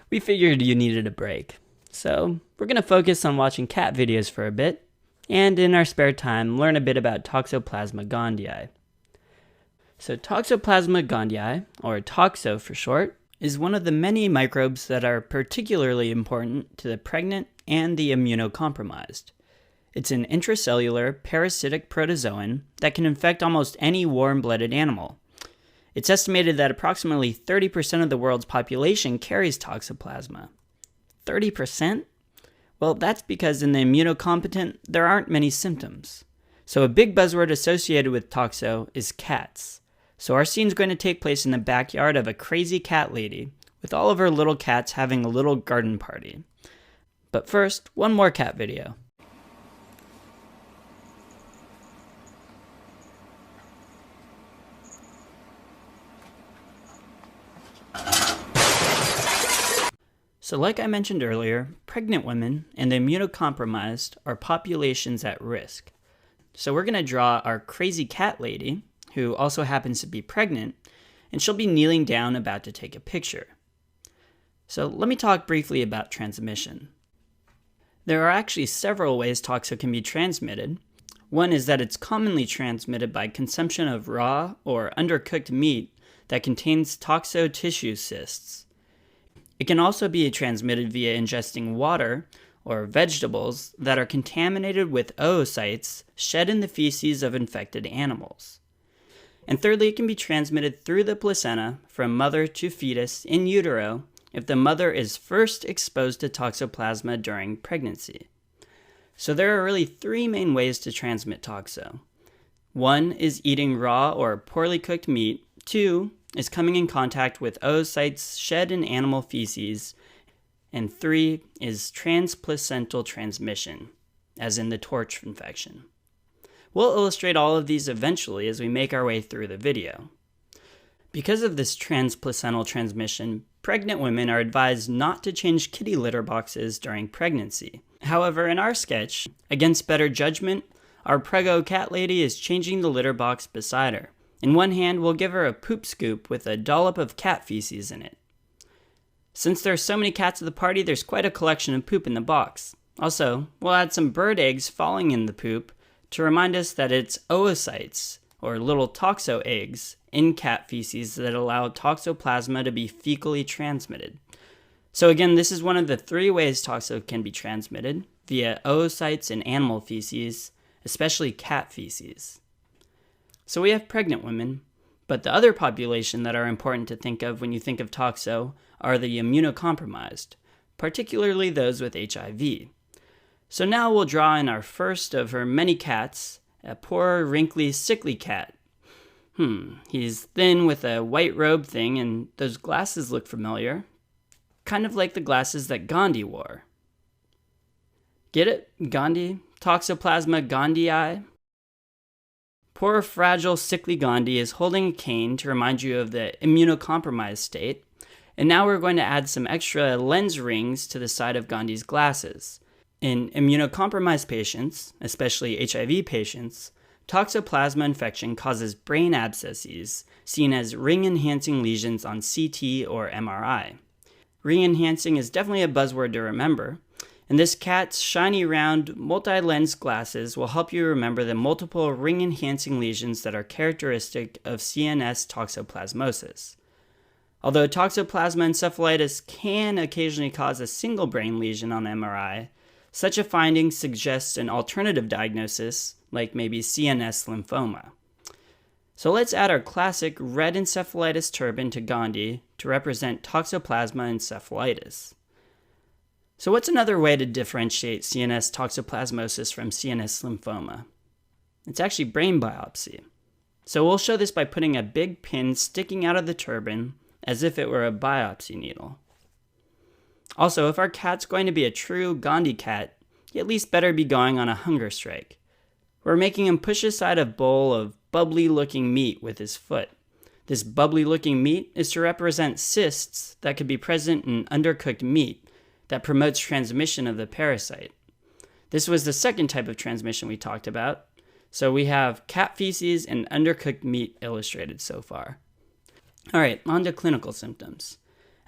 We figured you needed a break. So we're going to focus on watching cat videos for a bit, and in our spare time, learn a bit about Toxoplasma gondii. So Toxoplasma gondii, or toxo for short, is one of the many microbes that are particularly important to the pregnant and the immunocompromised. It's an intracellular parasitic protozoan that can infect almost any warm-blooded animal. It's estimated that approximately 30% of the world's population carries Toxoplasma. 30%? Well, that's because in the immunocompetent, there aren't many symptoms. So a big buzzword associated with toxo is cats. So our scene's going to take place in the backyard of a crazy cat lady, with all of her little cats having a little garden party. But first, one more cat video. So like I mentioned earlier, pregnant women and the immunocompromised are populations at risk. So we're going to draw our crazy cat lady, who also happens to be pregnant, and she'll be kneeling down about to take a picture. So let me talk briefly about transmission. There are actually several ways toxo can be transmitted. One is that it's commonly transmitted by consumption of raw or undercooked meat that contains toxo tissue cysts. It can also be transmitted via ingesting water or vegetables that are contaminated with oocytes shed in the feces of infected animals. And thirdly, it can be transmitted through the placenta from mother to fetus in utero if the mother is first exposed to Toxoplasma during pregnancy. So there are really three main ways to transmit toxo. One is eating raw or poorly cooked meat. Two is coming in contact with oocytes shed in animal feces. And three is transplacental transmission, as in the torch infection. We'll illustrate all of these eventually as we make our way through the video. Because of this transplacental transmission, pregnant women are advised not to change kitty litter boxes during pregnancy. However, in our sketch, against better judgment, our preggo cat lady is changing the litter box beside her. In one hand, we'll give her a poop scoop with a dollop of cat feces in it. Since there are so many cats at the party, there's quite a collection of poop in the box. Also, we'll add some bird eggs falling in the poop to remind us that it's oocytes, or little toxo eggs, in cat feces that allow Toxoplasma to be fecally transmitted. So again, this is one of the three ways toxo can be transmitted, via oocytes in animal feces, especially cat feces. So we have pregnant women, but the other population that are important to think of when you think of toxo are the immunocompromised, particularly those with HIV. So now we'll draw in our first of her many cats, a poor, wrinkly, sickly cat. He's thin with a white robe thing, and those glasses look familiar. Kind of like the glasses that Gandhi wore. Get it? Gandhi? Toxoplasma gondii? Poor, fragile, sickly Gandhi is holding a cane to remind you of the immunocompromised state. And now we're going to add some extra lens rings to the side of Gandhi's glasses. In immunocompromised patients, especially HIV patients, Toxoplasma infection causes brain abscesses, seen as ring-enhancing lesions on CT or MRI. Ring-enhancing is definitely a buzzword to remember, and this cat's shiny round multi-lens glasses will help you remember the multiple ring-enhancing lesions that are characteristic of CNS toxoplasmosis. Although Toxoplasma encephalitis can occasionally cause a single brain lesion on MRI, such a finding suggests an alternative diagnosis, like maybe CNS lymphoma. So let's add our classic red encephalitis turban to Gandhi to represent Toxoplasma encephalitis. So what's another way to differentiate CNS toxoplasmosis from CNS lymphoma? It's actually brain biopsy. So we'll show this by putting a big pin sticking out of the turban as if it were a biopsy needle. Also, if our cat's going to be a true Gandhi cat, he at least better be going on a hunger strike. We're making him push aside a bowl of bubbly-looking meat with his foot. This bubbly-looking meat is to represent cysts that could be present in undercooked meat that promotes transmission of the parasite. This was the second type of transmission we talked about. So we have cat feces and undercooked meat illustrated so far. All right, on to clinical symptoms.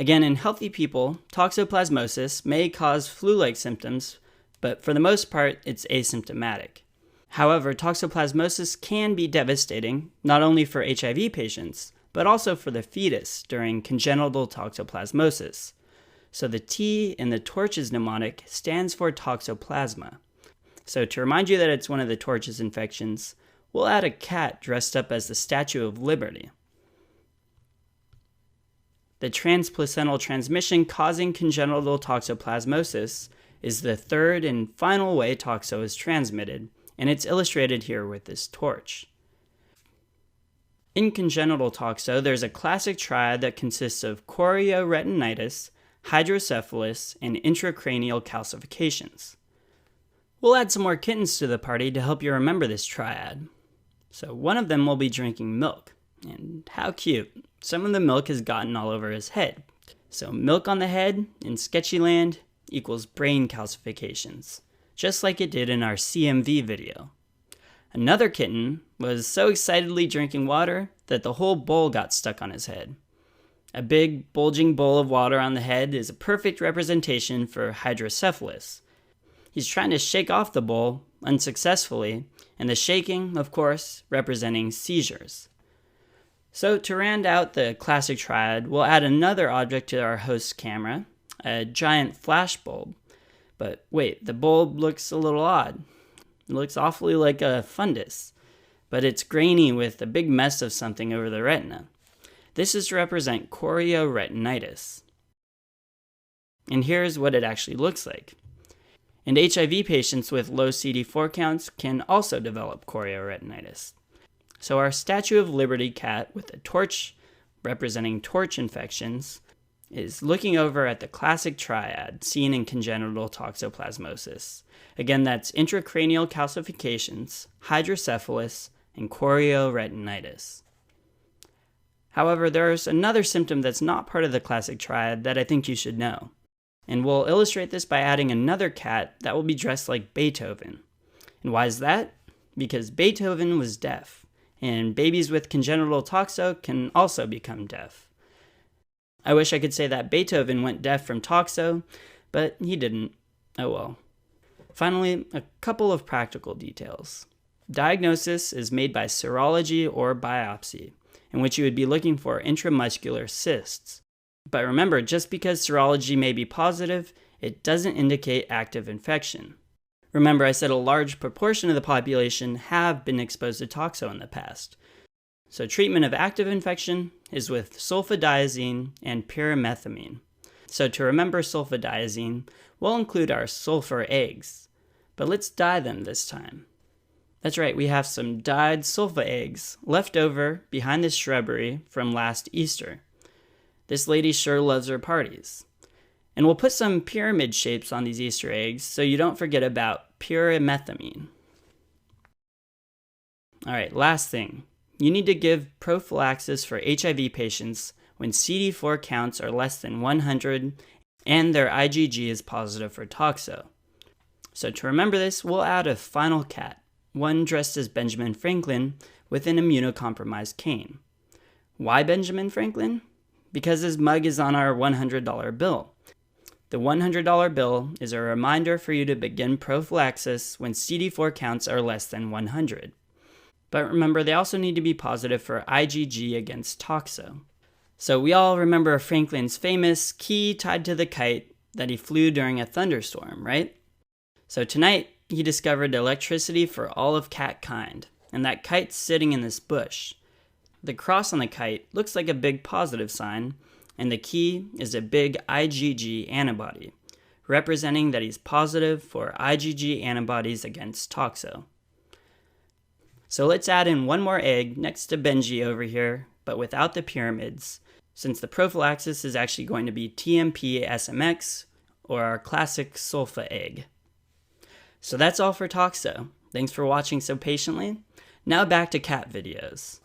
Again, in healthy people, toxoplasmosis may cause flu-like symptoms, but for the most part, it's asymptomatic. However, toxoplasmosis can be devastating, not only for HIV patients, but also for the fetus during congenital toxoplasmosis. So the T in the torches mnemonic stands for toxoplasma. So to remind you that it's one of the torches infections, we'll add a cat dressed up as the Statue of Liberty. The transplacental transmission causing congenital toxoplasmosis is the third and final way toxo is transmitted, and it's illustrated here with this torch. In congenital toxo, there's a classic triad that consists of chorioretinitis, hydrocephalus, and intracranial calcifications. We'll add some more kittens to the party to help you remember this triad. So one of them will be drinking milk. And how cute. Some of the milk has gotten all over his head. So milk on the head in Sketchyland equals brain calcifications, just like it did in our CMV video. Another kitten was so excitedly drinking water that the whole bowl got stuck on his head. A big, bulging bowl of water on the head is a perfect representation for hydrocephalus. He's trying to shake off the bowl, unsuccessfully, and the shaking, of course, representing seizures. So to round out the classic triad, we'll add another object to our host's camera, a giant flash bulb. But wait, the bulb looks a little odd. It looks awfully like a fundus, but it's grainy with a big mess of something over the retina. This is to represent chorioretinitis. And here's what it actually looks like. And HIV patients with low CD4 counts can also develop chorioretinitis. So our Statue of Liberty cat with a torch representing torch infections is looking over at the classic triad seen in congenital toxoplasmosis. Again, that's intracranial calcifications, hydrocephalus, and chorioretinitis. However, there's another symptom that's not part of the classic triad that I think you should know. And we'll illustrate this by adding another cat that will be dressed like Beethoven. And why is that? Because Beethoven was deaf, and babies with congenital toxo can also become deaf. I wish I could say that Beethoven went deaf from toxo, but he didn't. Oh well. Finally, a couple of practical details. Diagnosis is made by serology or biopsy, in which you would be looking for intramuscular cysts. But remember, just because serology may be positive, it doesn't indicate active infection. Remember, I said a large proportion of the population have been exposed to toxo in the past. So treatment of active infection is with sulfadiazine and pyrimethamine. So to remember sulfadiazine, we'll include our sulfur eggs. But let's dye them this time. That's right, we have some dyed sulfa eggs left over behind this shrubbery from last Easter. This lady sure loves her parties. And we'll put some pyramid shapes on these Easter eggs so you don't forget about pyrimethamine. Alright, last thing. You need to give prophylaxis for HIV patients when CD4 counts are less than 100 and their IgG is positive for toxo. So to remember this, we'll add a final cat, one dressed as Benjamin Franklin with an immunocompromised cane. Why Benjamin Franklin? Because his mug is on our $100 bill. The $100 bill is a reminder for you to begin prophylaxis when CD4 counts are less than 100. But remember, they also need to be positive for IgG against toxo. So we all remember Franklin's famous key tied to the kite that he flew during a thunderstorm, right? So tonight, he discovered electricity for all of catkind, and that kite's sitting in this bush. The cross on the kite looks like a big positive sign, and the key is a big IgG antibody, representing that he's positive for IgG antibodies against toxo. So let's add in one more egg next to Benji over here, but without the pyramids, since the prophylaxis is actually going to be TMP-SMX, or our classic sulfa egg. So that's all for toxo. Thanks for watching so patiently. Now back to cat videos.